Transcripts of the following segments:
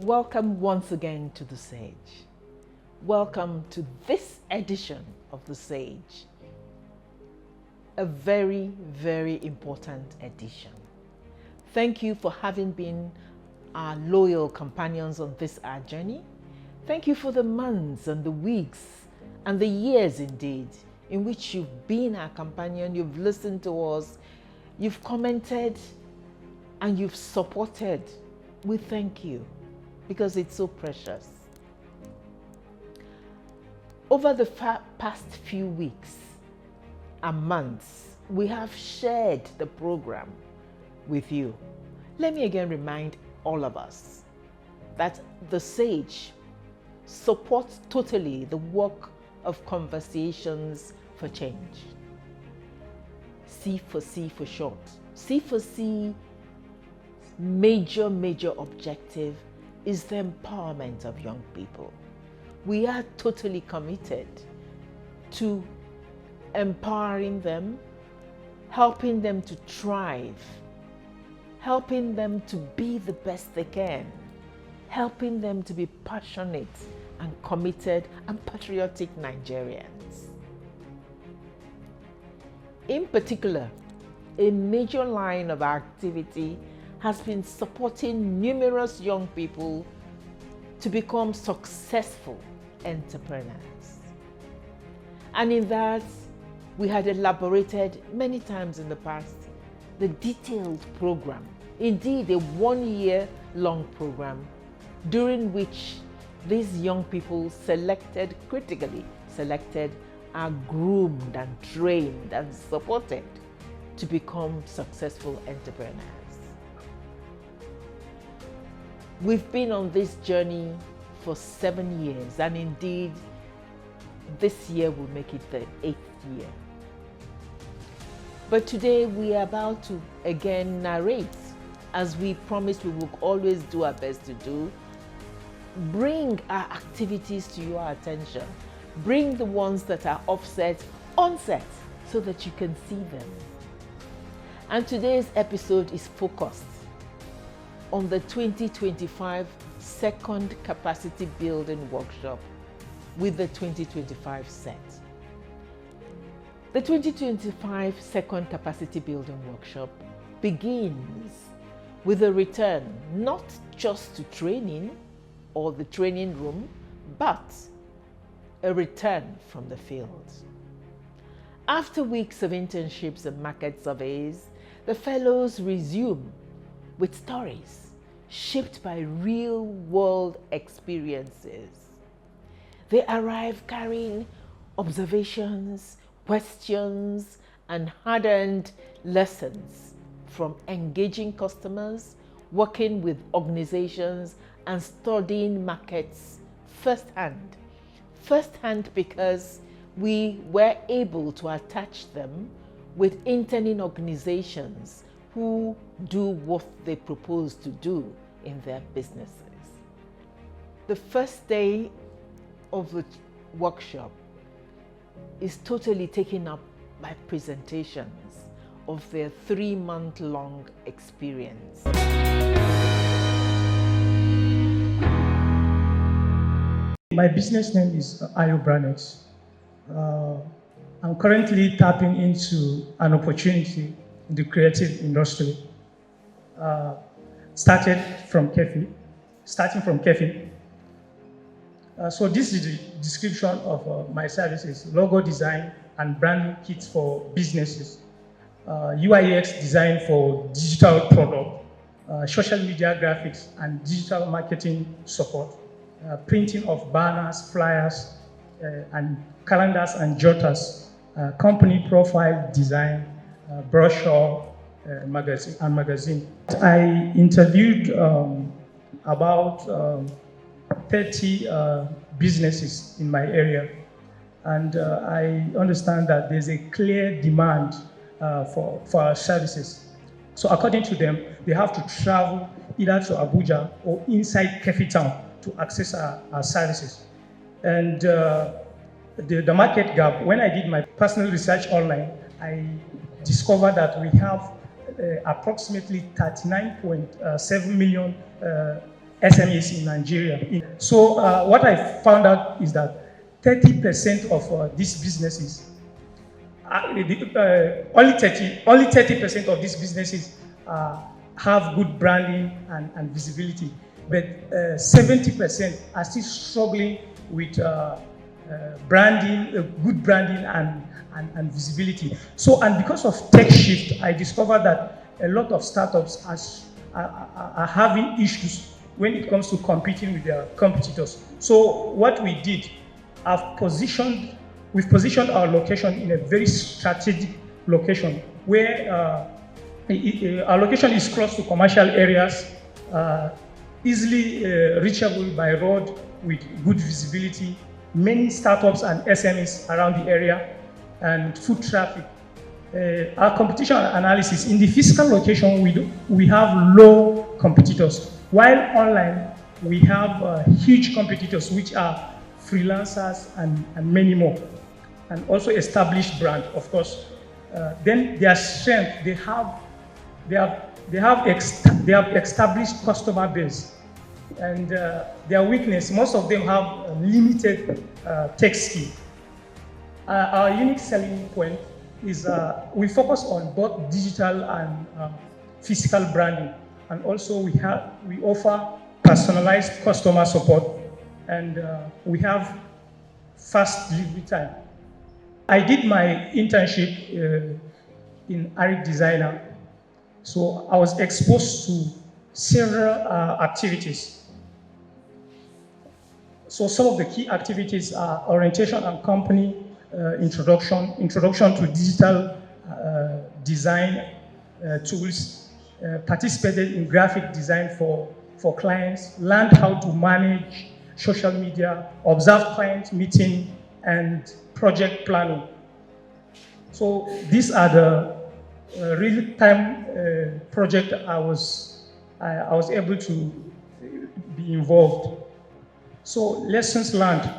Welcome once again to The Sage. Welcome to this edition of The Sage. A very, very important edition. Thank you for having been our loyal companions on this our journey. Thank you for the months and the weeks and the years indeed in which you've been our companion, you've listened to us, you've commented and you've supported. We thank you because it's so precious. Over the past few weeks and months, we have shared the program with you. Let me again remind all of us that The Sage supports totally the work of Conversations for Change. C for short. C major objective is the empowerment of young people. We are totally committed to empowering them, helping them to thrive, helping them to be the best they can, helping them to be passionate and committed and patriotic Nigerians. In particular, a major line of our activity has been supporting numerous young people to become successful entrepreneurs. And in that, we had elaborated many times in the past the detailed program, indeed a 1-year-long program, during which these young people critically selected, are groomed and trained and supported to become successful entrepreneurs. We've been on this journey for 7 years, and indeed, this year will make it the 8th year. But today we are about to again narrate, as we promised we will always do our best to do, bring our activities to your attention. Bring the ones that are offset, onset, so that you can see them. And today's episode is focused on the 2025 second capacity building workshop with the 2025 set. The 2025 second capacity building workshop begins with a return not just to training or the training room, but a return from the field. After weeks of internships and market surveys, the fellows resume with stories shaped by real-world experiences. They arrive carrying observations, questions, and hard-earned lessons from engaging customers, working with organizations, and studying markets firsthand. Firsthand because we were able to attach them with interning organizations who do what they propose to do in their businesses. The first day of the workshop is totally taken up by presentations of their 3-month-long experience. My business name is Adaeze Nwuba. I'm currently tapping into an opportunity in the creative industry. Starting from Kefi. So this is the description of my services: logo design and branding kits for businesses, UI/UX design for digital product, social media graphics and digital marketing support, printing of banners, flyers, and calendars and jotters, company profile design, brochure, magazine. I interviewed about 30 businesses in my area, and I understand that there's a clear demand for our services. So according to them, they have to travel either to Abuja or inside Kefi town to access our services. And the market gap, when I did my personal research online, I discovered that we have approximately 39.7 million SMEs in Nigeria. So what I found out is that 30% of these businesses, only 30% of these businesses have good branding and visibility, but 70% are still struggling with branding, good branding and visibility. So, and because of tech shift, I discovered that a lot of startups are having issues when it comes to competing with their competitors. So what we did, we've positioned our location in a very strategic location where our location is close to commercial areas, easily reachable by road with good visibility, many startups and SMEs around the area, and foot traffic. Our competition analysis, in the physical location, we have low competitors, while online, we have huge competitors, which are freelancers and many more, and also established brand, of course. Then their strength, they have established customer base, and their weakness, most of them have limited tech skill. Our unique selling point is we focus on both digital and physical branding, and also we offer personalized customer support, and we have fast delivery time. I did my internship in Arid Designer, so I was exposed to several activities. So some of the key activities are orientation and company introduction to digital design tools, participated in graphic design for clients, learned how to manage social media, observe client meeting, and project planning. So these are the real-time project I was able to be involved. So lessons learned.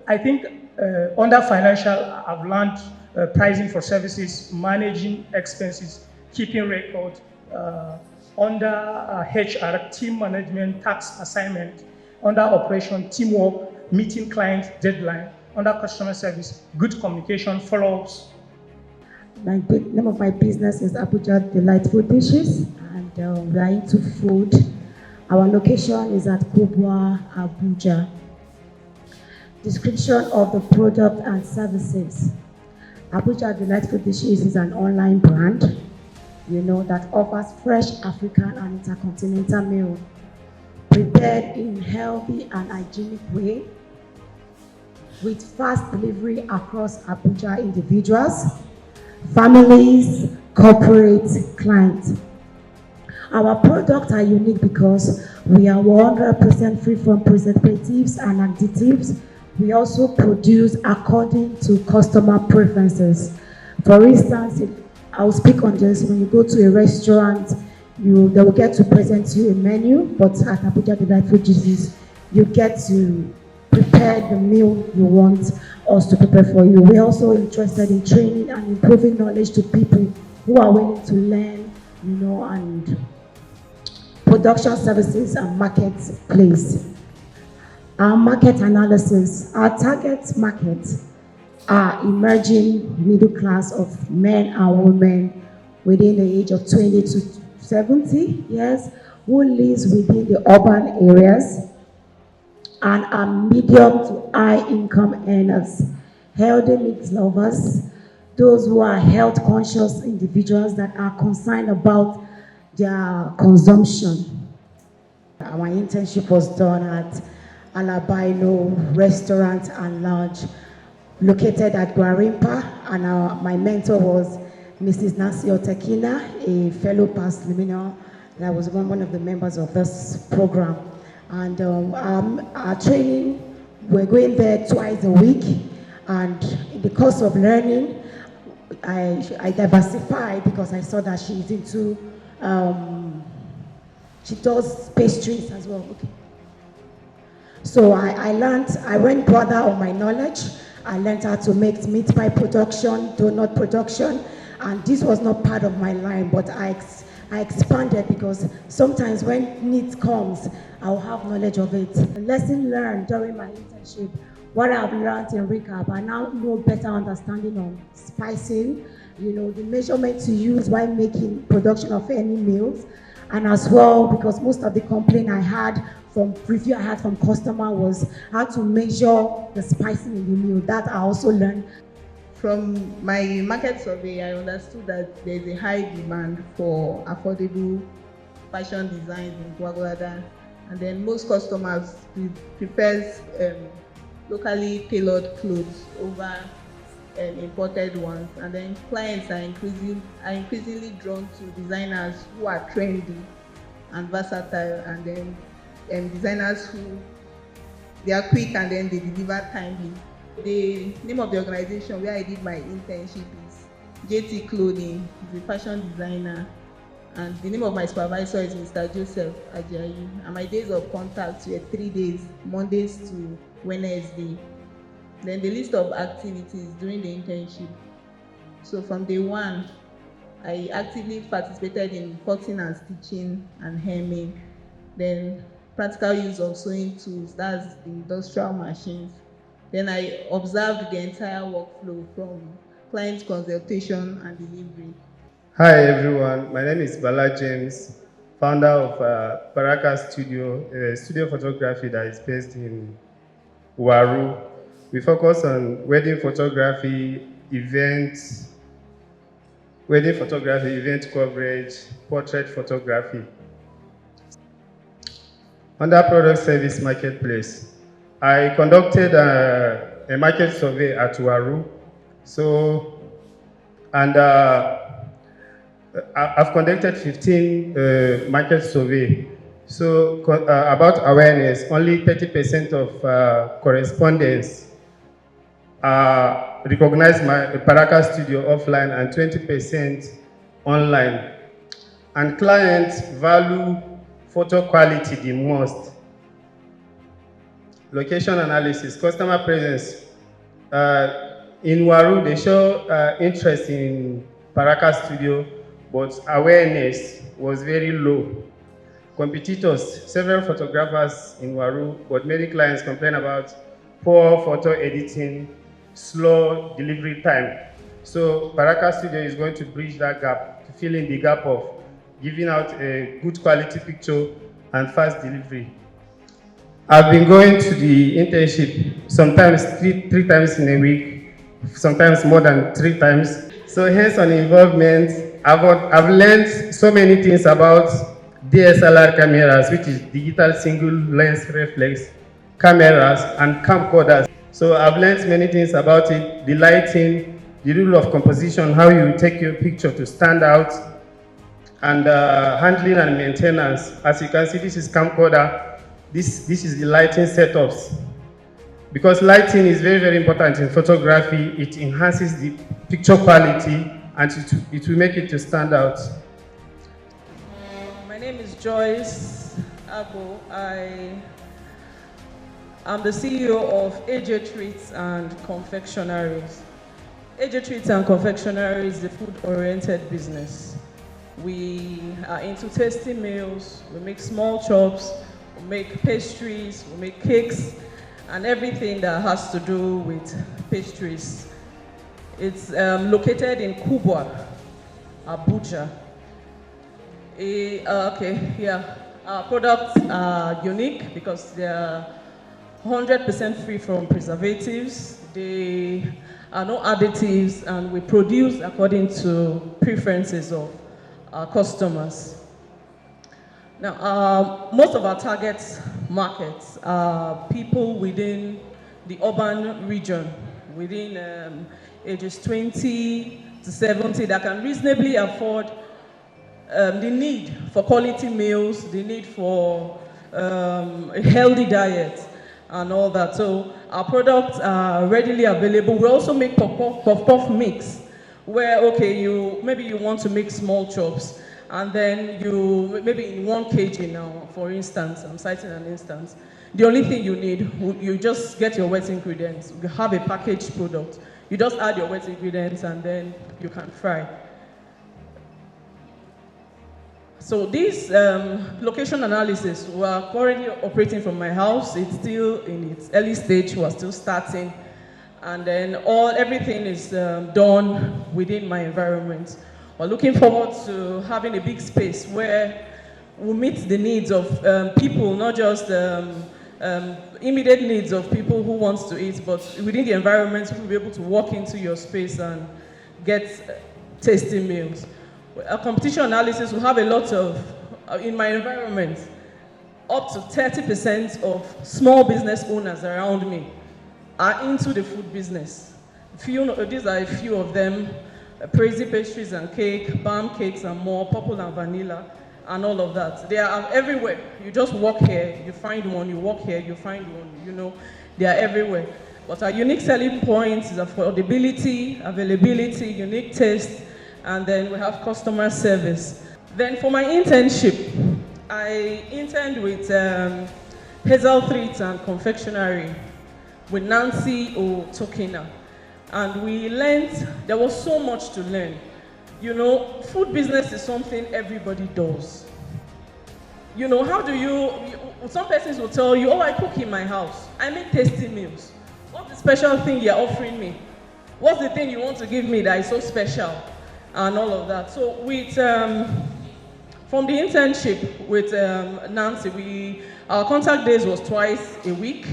I think under financial, I've learned pricing for services, managing expenses, keeping record. Under HR, team management, tax assignment. Under operation, teamwork, meeting client deadline. Under customer service, good communication, follow-ups. The name of my business is Abuja Delightful Dishes, and we are into food. Our location is at Kubwa, Abuja. Description of the product and services. Abuja Delightful Dishes is an online brand, that offers fresh African and intercontinental meal prepared in healthy and hygienic way with fast delivery across Abuja individuals, families, corporate clients. Our products are unique because we are 100% free from preservatives and additives. We also produce according to customer preferences. For instance, I'll speak on this. When you go to a restaurant, they will get to present you a menu, but at Abuja Delightful Dishes, you get to prepare the meal you want us to prepare for you. We're also interested in training and improving knowledge to people who are willing to learn, and production services and marketplace. Our market analysis. Our target market are emerging middle class of men and women within the age of 20 to 70 years who lives within the urban areas, and are medium to high income earners, healthy meat lovers, those who are health conscious individuals that are concerned about their consumption. My internship was done at Alabino Restaurant and Lounge, located at Guarimpa, and my mentor was Mrs. Nancy Otekina, a fellow past liminal that was one of the members of this program. And our training, we're going there twice a week, and in the course of learning, I diversified because I saw that she's into, she does pastries as well. Okay. So I went broader on my knowledge. I learned how to make meat pie production, donut production, and this was not part of my line, but I expanded because sometimes when need comes, I'll have knowledge of it. A lesson learned during my internship, what I've learned in recap, I now know better understanding on spicing, the measurement to use while making production of any meals. And as well, because most of the complaint I had from review I had from customer was how to measure the spicing in the meal. That I also learned. From my market survey, I understood that there's a high demand for affordable fashion designs in Guaguada, and then most customers prefers locally tailored clothes over imported ones, and then clients are increasingly drawn to designers who are trendy and versatile, and then designers who they are quick and then they deliver timely. The name of the organization where I did my internship is JT Clothing. He's a fashion designer, and the name of my supervisor is Mr. Joseph Ajayi. And my days of contact were 3 days, Mondays to Wednesday. Then the list of activities during the internship. So from day one, I actively participated in cutting and stitching and hemming. Then practical use of sewing tools, that's the industrial machines. Then I observed the entire workflow from client consultation and delivery. Hi everyone, my name is Bala James, founder of Baraka Studio, a studio photography that is based in Waru. We focus on wedding photography, event coverage, portrait photography. Under product service marketplace, I conducted a market survey at Waru. I've conducted 15 market survey. So about awareness, only 30% of correspondents recognize my Baraka Studio offline and 20% online. And clients value photo quality the most. Location analysis, customer presence. In Waru, they show interest in Baraka Studio, but awareness was very low. Competitors, several photographers in Waru, but many clients complain about poor photo editing, slow delivery time. So Baraka Studio is going to bridge that gap, to fill in the gap of giving out a good quality picture and fast delivery. I've been going to the internship sometimes three times in a week, sometimes more than 3 times. So hands-on involvement, I've learned so many things about DSLR cameras, which is digital single lens reflex cameras, and camcorders. So I've learned many things about it, the lighting, the rule of composition, how you take your picture to stand out, and handling and maintenance. As you can see, this is camcorder. This is the lighting setups. Because lighting is very, very important in photography. It enhances the picture quality and it will make it to stand out. My name is Joyce Agbo. I am the CEO of AJ Treats and Confectionaries. AJ Treats and Confectionaries is a food-oriented business. We are into tasty meals, we make small chops, we make pastries, we make cakes, and everything that has to do with pastries. It's located in Kubwa, Abuja. Our products are unique because they are 100% free from preservatives. They are no additives, and we produce according to preferences of our customers. Now, most of our target markets are people within the urban region, within ages 20 to 70 that can reasonably afford the need for quality meals, the need for a healthy diet, and all that. So our products are readily available. We also make puff mix, where maybe you want to make small chops, and then maybe in 1 kg now, for instance, I'm citing an instance. The only thing you need, you just get your wet ingredients. You have a packaged product. You just add your wet ingredients and then you can fry. So this location analysis, we are currently operating from my house. It's still in its early stage. We're still starting. And then everything is done within my environment. We're looking forward to having a big space where we meet the needs of people, not just immediate needs of people who want to eat, but within the environment, we'll be able to walk into your space and get tasty meals. A competition analysis will have a lot of, in my environment, up to 30% of small business owners around me are into the food business. These are a few of them: Crazy Pastries and Cake, Balm Cakes and more, Purple and Vanilla, and all of that. They are everywhere. You just walk here, you find one, you walk here, you find one, they are everywhere. But our unique selling point is affordability, availability, unique taste, and then we have customer service. Then for my internship, I interned with Hazel Treats and Confectionery with Nancy Otokina. And we learned, there was so much to learn. Food business is something everybody does. How do some persons will tell you, oh, I cook in my house. I make tasty meals. What's the special thing you're offering me? What's the thing you want to give me that is so special? And all of that. So from the internship with Nancy, our contact days was twice a week.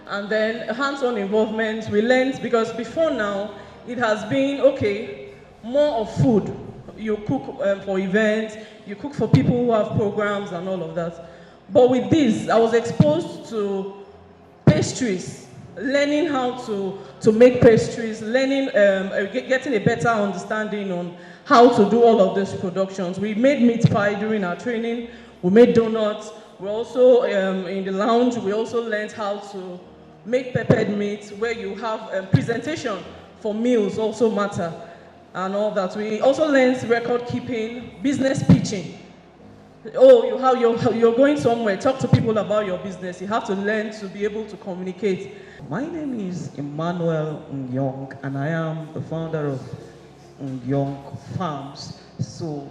And then hands-on involvement, we learned, because before now, it has been, okay, more of food. You cook for events, you cook for people who have programs and all of that. But with this, I was exposed to pastries, learning how to make pastries, learning, getting a better understanding on how to do all of these productions. We made meat pie during our training, we made donuts. We also, in the lounge, we also learned how to make peppered meat, where you have presentation for meals also matter and all that. We also learned record keeping, business pitching. Oh, you're going somewhere, talk to people about your business. You have to learn to be able to communicate. My name is Emmanuel Nyong, and I am the founder of Nyong Farms. So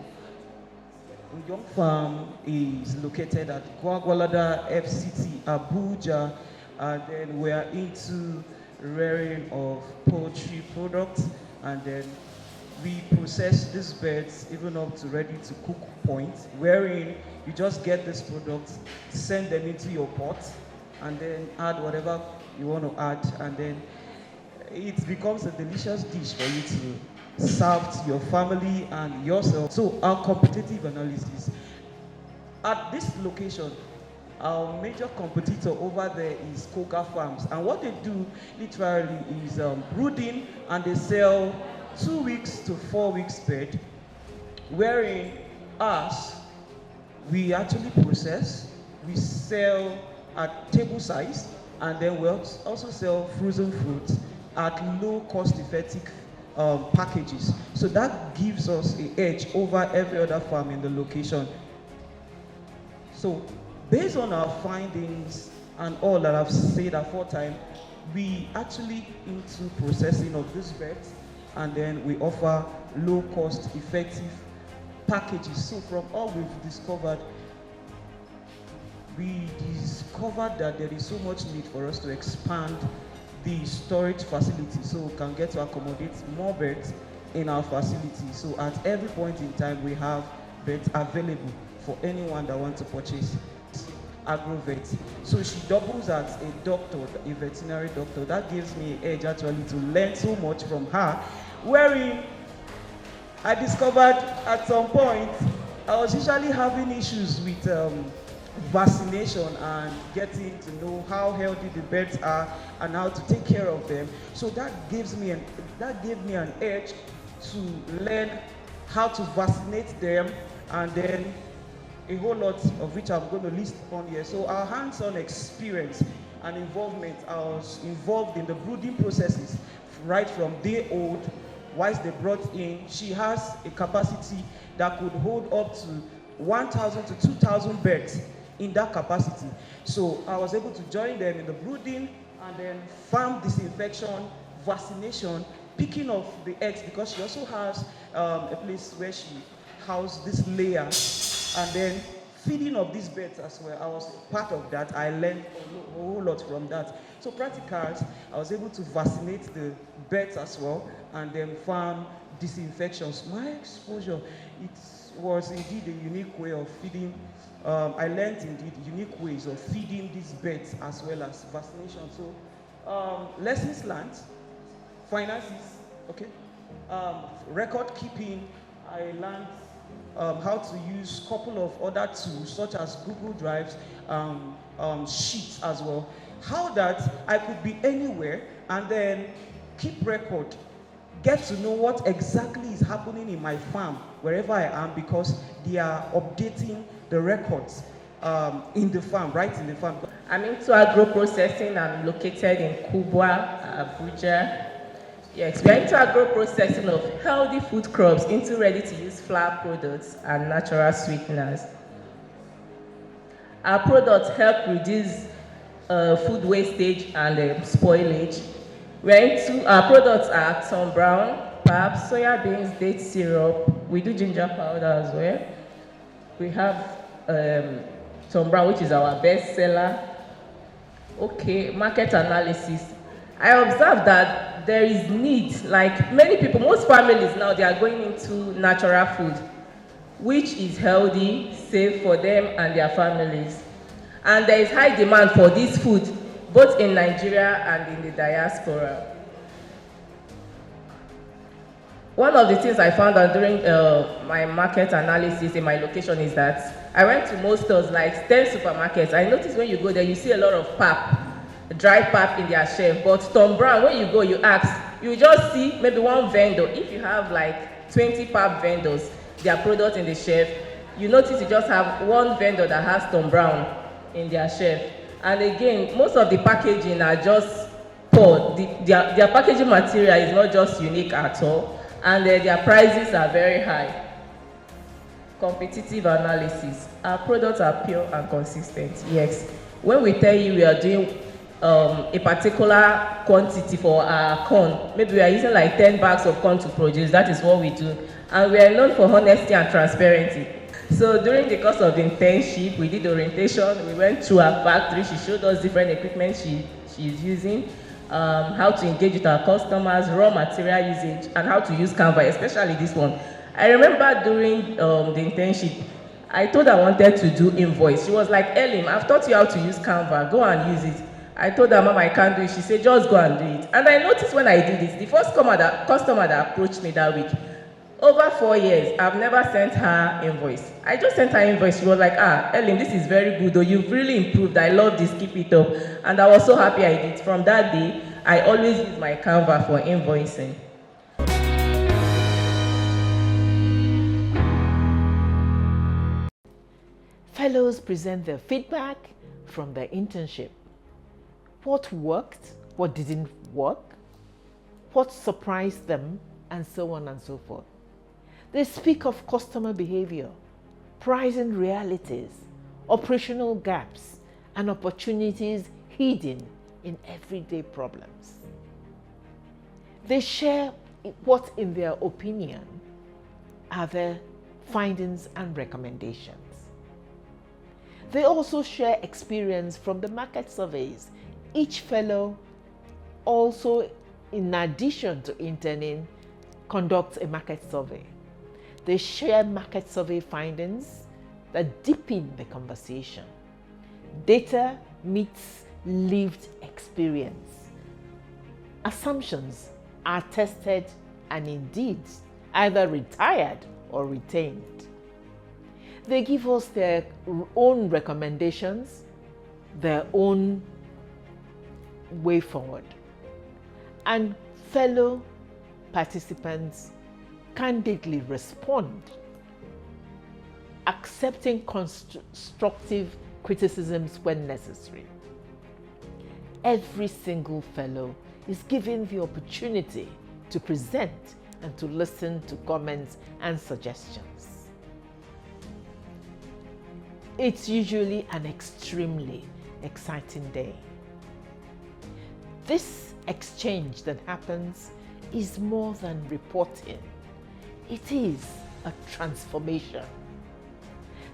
Nyong Farm is located at Gwagwalada FCT, Abuja, and then we are into rearing of poultry products, and then we process these birds even up to ready to cook point, wherein you just get these products, send them into your pot, and then add whatever you want to add, and then it becomes a delicious dish for you to serve to your family and yourself. So our competitive analysis at this location, our major competitor over there is Koga Farms, and what they do literally is brooding, and they sell 2 weeks to 4 weeks bird, wherein us, we actually process, we sell at table size, and then we also sell frozen fruits at low cost effective packages. So that gives us an edge over every other farm in the location. So based on our findings and all that I've said aforetime, we actually into processing of these birds, and then we offer low cost effective packages. So from all we've discovered, we discovered that there is so much need for us to expand the storage facility so we can get to accommodate more birds in our facility. So at every point in time, we have birds available for anyone that wants to purchase agrovet. So she doubles as a doctor, a veterinary doctor. That gives me an edge actually to learn so much from her, wherein I discovered at some point I was usually having issues with vaccination and getting to know how healthy the birds are and how to take care of them. So that gave me an edge to learn how to vaccinate them, and then a whole lot of which I'm going to list on here. So our hands-on experience and involvement, I was involved in the brooding processes right from day old. Once they brought in, she has a capacity that could hold up to 1,000 to 2,000 birds in that capacity. So I was able to join them in the brooding, and then farm disinfection, vaccination, picking of the eggs, because she also has a place where she houses this layer And then feeding of these birds as well. I was part of that. I learned a whole lot from that. So practicals, I was able to vaccinate the birds as well, and then farm disinfections. My exposure, it was indeed a unique way of feeding. I learned indeed unique ways of feeding these birds as well as vaccination. So lessons learned, finances, okay, record keeping. I learned how to use a couple of other tools such as Google Drives, Sheets as well. How that I could be anywhere and then keep record, get to know what exactly is happening in my farm wherever I am, because they are updating the records in the farm, right in the farm. I'm into agro-processing. I'm located in Kubwa, Abuja. Yes, we are into agro-processing of healthy food crops into ready-to-use flour products and natural sweeteners. Our products help reduce food wastage and spoilage. Our products are Tom Brown, pap, soya beans, date syrup. We do ginger powder as well. We have Tom Brown, which is our best seller. Okay, market analysis. I observed that there is need, like many people, most families now, they are going into natural food, which is healthy, safe for them and their families. And there is high demand for this food, both in Nigeria and in the diaspora. One of the things I found out during my market analysis in my location is that I went to most stores, like 10 supermarkets. I noticed when you go there, you see a lot of pap, dry pap in their shelf. But Tom Brown, when you go, you ask, you just see maybe one vendor. If you have like 20 pap vendors, their product in the shelf, you notice you just have one vendor that has Tom Brown in their shelf. And again, most of the packaging are just poor. Their packaging material is not just unique at all, and their prices are very high. Competitive analysis. Our products are pure and consistent. Yes. When we tell you we are doing a particular quantity for our corn, maybe we are using like 10 bags of corn to produce, that is what we do. And we are known for honesty and transparency. So during the course of the internship, we did orientation. We went through our factory. She showed us different equipment she is using, how to engage with our customers, raw material usage, and how to use Canva, especially this one. I remember during the internship, I told her I wanted to do invoice. She was like, Elim, I've taught you how to use Canva. Go and use it. I told her, Mom, I can't do it. She said, just go and do it. And I noticed when I did it, the first customer that approached me that week, over 4 years, I've never sent her invoice. I just sent her invoice. She was like, Ellen, this is very good, though. You've really improved. I love this. Keep it up. And I was so happy I did. From that day, I always use my Canva for invoicing. Fellows present their feedback from their internship. What worked, what didn't work, what surprised them, and so on and so forth. They speak of customer behavior, pricing realities, operational gaps, and opportunities hidden in everyday problems. They share what, in their opinion, are their findings and recommendations. They also share experience from the market surveys. Each fellow also, in addition to interning, conducts a market survey. They share market survey findings that deepen the conversation. Data meets lived experience. Assumptions are tested and indeed either retired or retained. They give us their own recommendations, their own way forward. And fellow participants candidly respond, accepting constructive criticisms when necessary. Every single fellow is given the opportunity to present and to listen to comments and suggestions. It's usually an extremely exciting day. This exchange that happens is more than reporting. It is a transformation.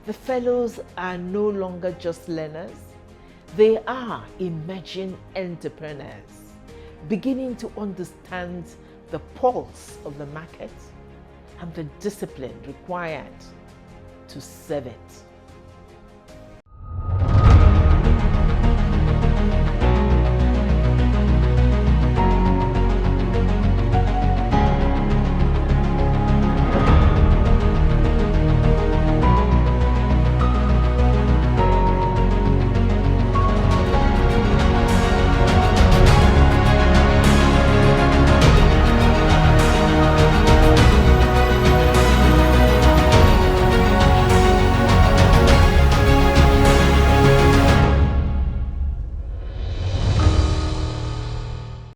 The fellows are no longer just learners. They are emerging entrepreneurs, beginning to understand the pulse of the market and the discipline required to serve it.